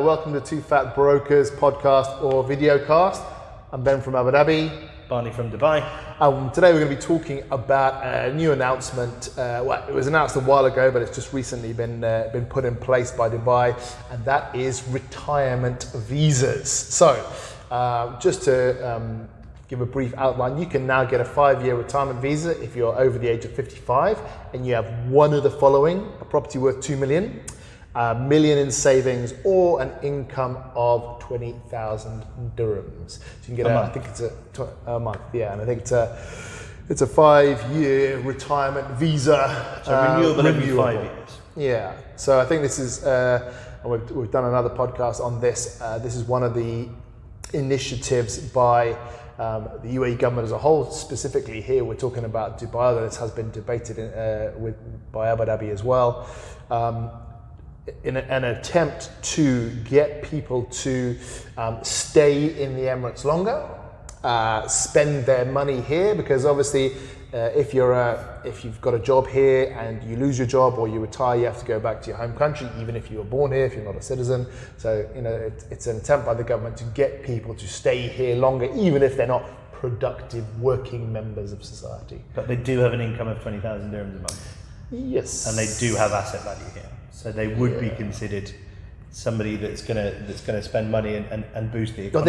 welcome to Two Fat Brokers podcast or videocast. I'm Ben from Abu Dhabi. Barney from Dubai. Today we're going to be talking about a new announcement. It was announced a while ago, but it's just recently been put in place by Dubai, and that is retirement visas. So, just to give a brief outline, you can now get a 5-year retirement visa if you're over the age of 55 and you have one of the following: a property worth 2 million, a million in savings, or an income of 20,000 dirhams. So you can get I think it's a month, yeah, and I think it's a 5-year retirement visa. So renewable every 5 years. Yeah. So I think this is, we've done another podcast on this. This is one of the initiatives by the UAE government as a whole. Specifically here, we're talking about Dubai, although this has been debated by Abu Dhabi as well. In an attempt to get people to stay in the Emirates longer, spend their money here, because obviously if you've got a job here and you lose your job or you retire, you have to go back to your home country, even if you were born here, if you're not a citizen. So it's an attempt by the government to get people to stay here longer, even if they're not productive working members of society. But they do have an income of 20,000 dirhams a month. Yes. And they do have asset value here. So they would be considered somebody that's gonna spend money and boost the economy. Well,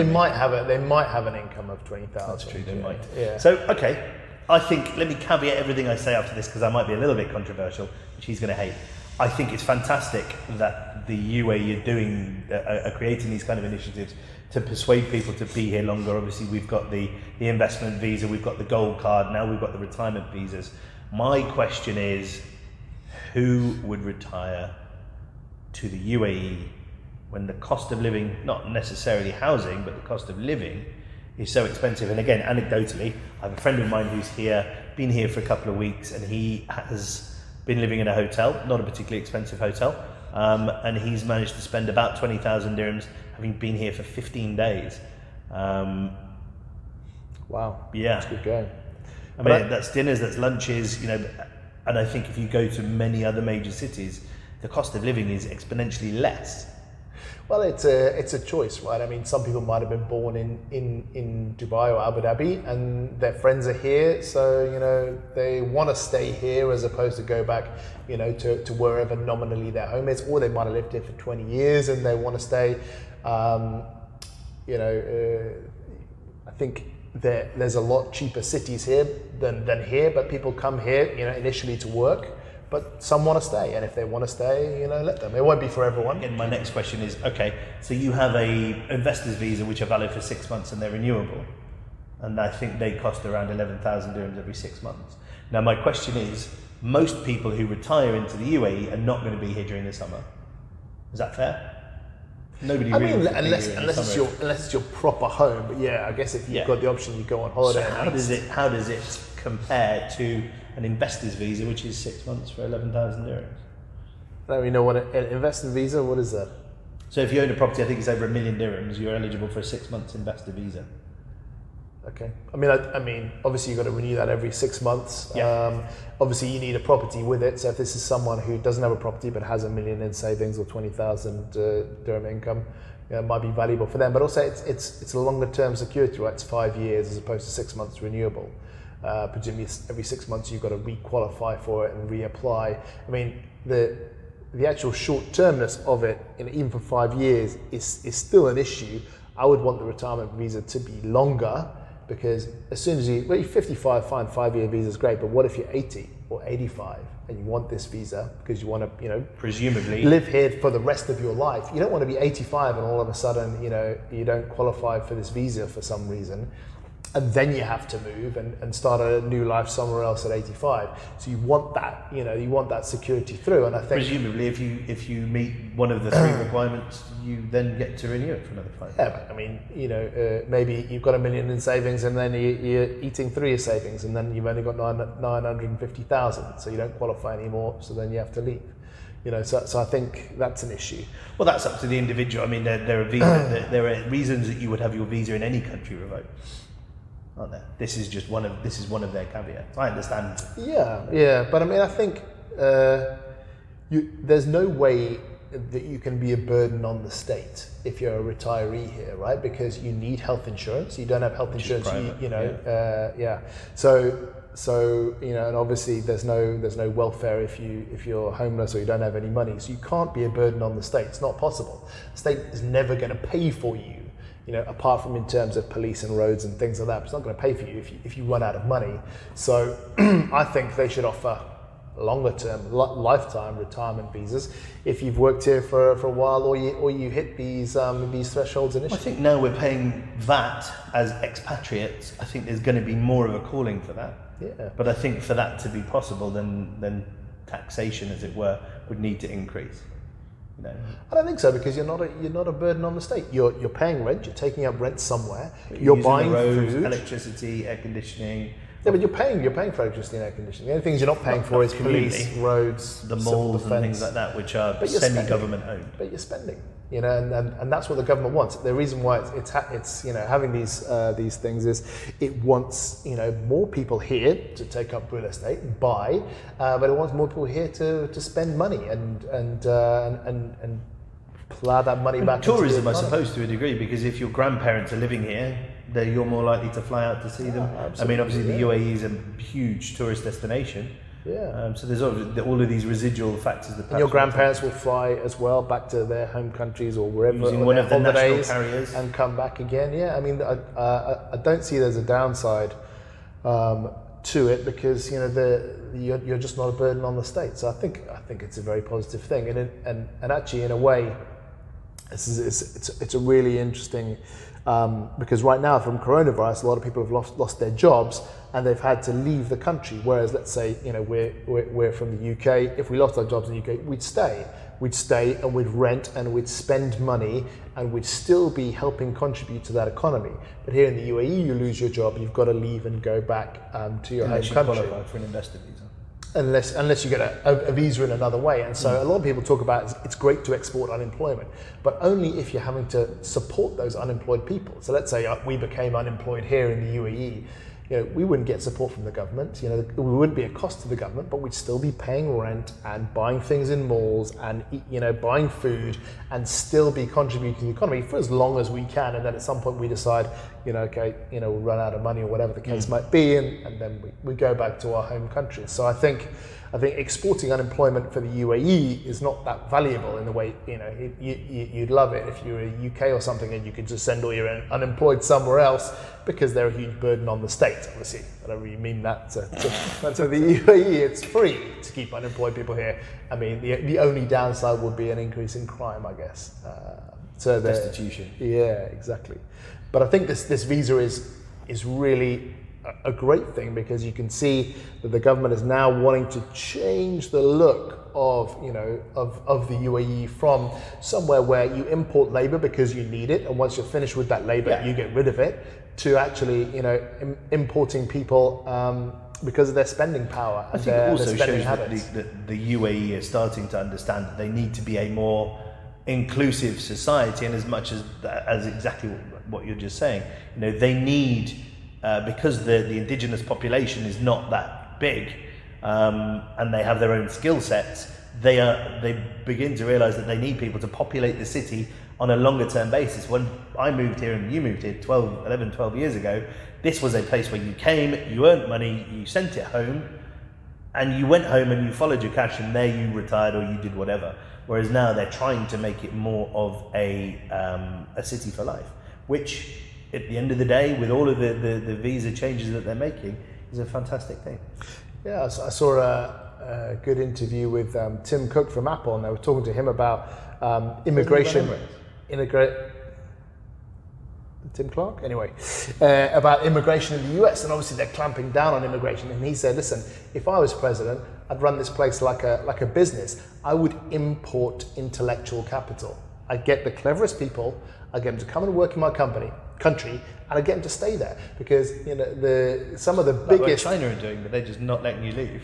they might have an income of 20,000. That's true, they might. Yeah. So okay, I think, let me caveat everything I say after this, because I might be a little bit controversial, which he's going to hate. I think it's fantastic that the UAE are creating these kind of initiatives to persuade people to be here longer. Obviously, we've got the investment visa, we've got the gold card, now we've got the retirement visas. My question is, who would retire to the UAE when the cost of living, not necessarily housing, but the cost of living is so expensive? And again, anecdotally, I have a friend of mine who's been here for a couple of weeks, and he has been living in a hotel, not a particularly expensive hotel, and he's managed to spend about 20,000 dirhams having been here for 15 days. Wow. Yeah. That's good going. I mean, that's dinners, that's lunches, and I think if you go to many other major cities, the cost of living is exponentially less. Well, it's a choice, right? I mean, some people might have been born in Dubai or Abu Dhabi, and their friends are here, so they want to stay here as opposed to go back, to wherever nominally their home is, or they might have lived here for 20 years and they want to stay. I think there's a lot cheaper cities here than here, but people come here, initially to work. But some want to stay, and if they want to stay, let them. It won't be for everyone. And my next question is, okay, so you have a investor's visa which are valid for 6 months and they're renewable, and I think they cost around 11,000 dirhams every 6 months. Now my question is, most people who retire into the UAE are not going to be here during the summer. Is that fair? Nobody really. I mean, unless it's your proper home. But yeah, I guess if you've got the option, you go on holiday. So how does it compare to an investor's visa, which is 6 months for 11,000 dirhams? I don't really know what an investor visa. What is that? So if you own a property, I think it's over 1 million dirhams, you're eligible for a 6 months investor visa. Okay. I mean, obviously you've got to renew that every 6 months. Yeah. Obviously you need a property with it. So if this is someone who doesn't have a property but has 1 million in savings or 20,000 dirham income, it might be valuable for them. But also it's a longer term security, right? It's 5 years as opposed to 6 months renewable. Presumably every 6 months you've got to re-qualify for it and reapply. I mean, the actual short-termness of it, even for 5 years, is still an issue. I would want the retirement visa to be longer, because as soon as you're 55, fine, 5-year visa is great, but what if you're 80 or 85 and you want this visa because you want to, presumably live here for the rest of your life? You don't want to be 85 and all of a sudden, you don't qualify for this visa for some reason, and then you have to move and start a new life somewhere else at 85. So you want that, you want that security through. And I think presumably if you meet one of the 3 requirements, you then get to renew it for another 5 years. Yeah, but I mean, maybe you've got 1 million in savings and then you're eating 3 years savings, and then you've only got 950,000, so you don't qualify anymore. So then you have to leave. So I think that's an issue. Well, that's up to the individual. I mean, there are reasons that you would have your visa in any country revoked, aren't there? This is one of their caveats. I understand. Yeah, but I mean, I think there's no way that you can be a burden on the state if you're a retiree here, right? Because you need health insurance. You don't have health insurance, So and obviously there's no welfare if you're homeless or you don't have any money. So you can't be a burden on the state. It's not possible. The state is never going to pay for you. Apart from in terms of police and roads and things like that, it's not going to pay for you if you run out of money. So I think they should offer longer term, lifetime retirement visas if you've worked here for a while or you hit these thresholds initially. I think now we're paying VAT as expatriates. I think there's going to be more of a calling for that. Yeah. But I think for that to be possible, then taxation, as it were, would need to increase. I don't think so, because you're not a burden on the state. You're paying rent. You're taking up rent somewhere. But you're using buying the roads, food, electricity, air conditioning. Yeah, but you're paying for electricity and air conditioning. The only things you're not paying for is police, roads, the civil malls, defense, and things like that, which are But you're semi-government owned. But you're spending, and that's what the government wants. The reason why it's having these things is it wants more people here to take up real estate and buy, but it wants more people here to spend money and plow that money back. Tourism, I suppose, to a degree, because if your grandparents are living here, you're more likely to fly out to see them. I mean, obviously, the UAE is a huge tourist destination. Yeah. So there's all of these residual factors that. And your grandparents will fly as well back to their home countries or wherever using one of the national carriers and come back again. Yeah. I mean, I don't see there's a downside to it, because you're just not a burden on the state. So I think it's a very positive thing, and actually in a way, it's a really interesting. Because right now, from coronavirus, a lot of people have lost their jobs and they've had to leave the country. Whereas, let's say, we're from the UK. If we lost our jobs in the UK, we'd stay and we'd rent and we'd spend money and we'd still be helping contribute to that economy. But here in the UAE, you lose your job, you've got to leave and go back to your home country. Unless you qualify for an investor visa. Unless you get a visa in another way. And so a lot of people talk about it's great to export unemployment, but only if you're having to support those unemployed people. So let's say we became unemployed here in the UAE, we wouldn't get support from the government. We wouldn't be a cost to the government, but we'd still be paying rent and buying things in malls and buying food and still be contributing to the economy for as long as we can. And then at some point we decide, we'll run out of money or whatever the case might be, and then we go back to our home country. So I think exporting unemployment for the UAE is not that valuable in the way, you'd love it if you were a UK or something and you could just send all your unemployed somewhere else, because they're a huge burden on the state, obviously. I don't really mean that to the UAE. It's free to keep unemployed people here. I mean, the only downside would be an increase in crime, I guess. So destitution. Yeah, exactly. But I think this visa is really a great thing, because you can see that the government is now wanting to change the look of the UAE from somewhere where you import labor because you need it, and once you're finished with that labor, you get rid of it, to actually importing people because of their spending power. I think it also shows that the UAE is starting to understand that they need to be a more inclusive society, and as much as exactly what you're just saying, they need. Because the indigenous population is not that big, and they have their own skill sets, they begin to realise that they need people to populate the city on a longer term basis. When I moved here and you moved here 12 years ago, this was a place where you came, you earned money, you sent it home, and you went home and you followed your cash, and there you retired or you did whatever. Whereas now they're trying to make it more of a city for life, which, at the end of the day, with all of the visa changes that they're making, is a fantastic thing. Yeah, I saw a good interview with Tim Cook from Apple, and they were talking to him about immigration. Tim Clark? Anyway, about immigration in the US, and obviously they're clamping down on immigration. And he said, listen, if I was president, I'd run this place like a business. I would import intellectual capital. I'd get the cleverest people, I'd get them to come and work in my country, and I get them to stay there, because some of the biggest. What China are doing, but they're just not letting you leave.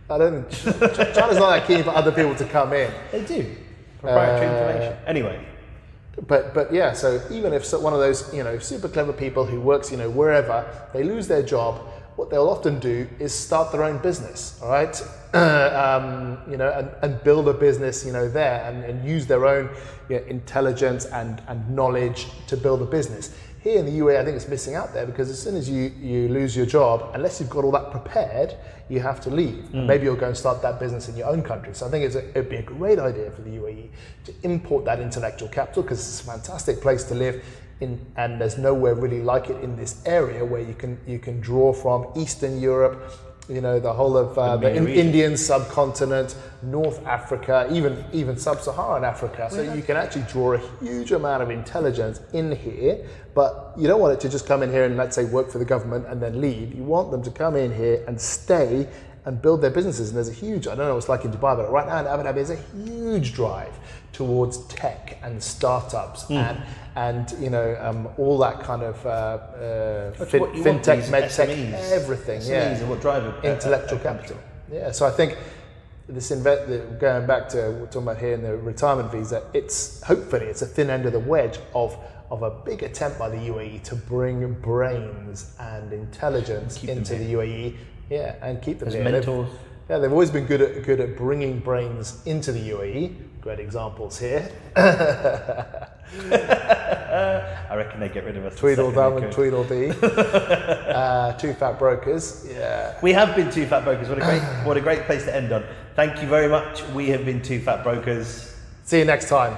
I don't. China's not that keen for other people to come in. They do. Proprietary information. Anyway. But yeah. So even if one of those super clever people who works wherever, they lose their job, what they'll often do is start their own business, all right? And build a business, there and use their own intelligence and knowledge to build a business. Here in the UAE, I think it's missing out there because as soon as you lose your job, unless you've got all that prepared, you have to leave. And maybe you'll go and start that business in your own country. So I think it'd be a great idea for the UAE to import that intellectual capital because it's a fantastic place to live in, and there's nowhere really like it in this area where you can draw from Eastern Europe, the whole of the Indian subcontinent, North Africa, even sub-Saharan Africa. So you can actually draw a huge amount of intelligence in here, but you don't want it to just come in here and, let's say, work for the government and then leave. You want them to come in here and stay and build their businesses. And there's a huge, I don't know what it's like in Dubai, but right now in Abu Dhabi, there's a huge drive towards tech and startups and all that kind of fintech, medtech, everything. SMEs are what drive intellectual capital. Yeah, so I think going back to what we're talking about here in the retirement visa, hopefully it's a thin end of the wedge of a big attempt by the UAE to bring brains and intelligence into the UAE. Yeah, and keep them as here. mentors. They've always been good at bringing brains into the UAE. Great examples here. I reckon they get rid of us. Tweedledum and Tweedledee. Two fat brokers. Yeah. We have been Two Fat Brokers. What a great place to end on. Thank you very much. We have been Two Fat Brokers. See you next time.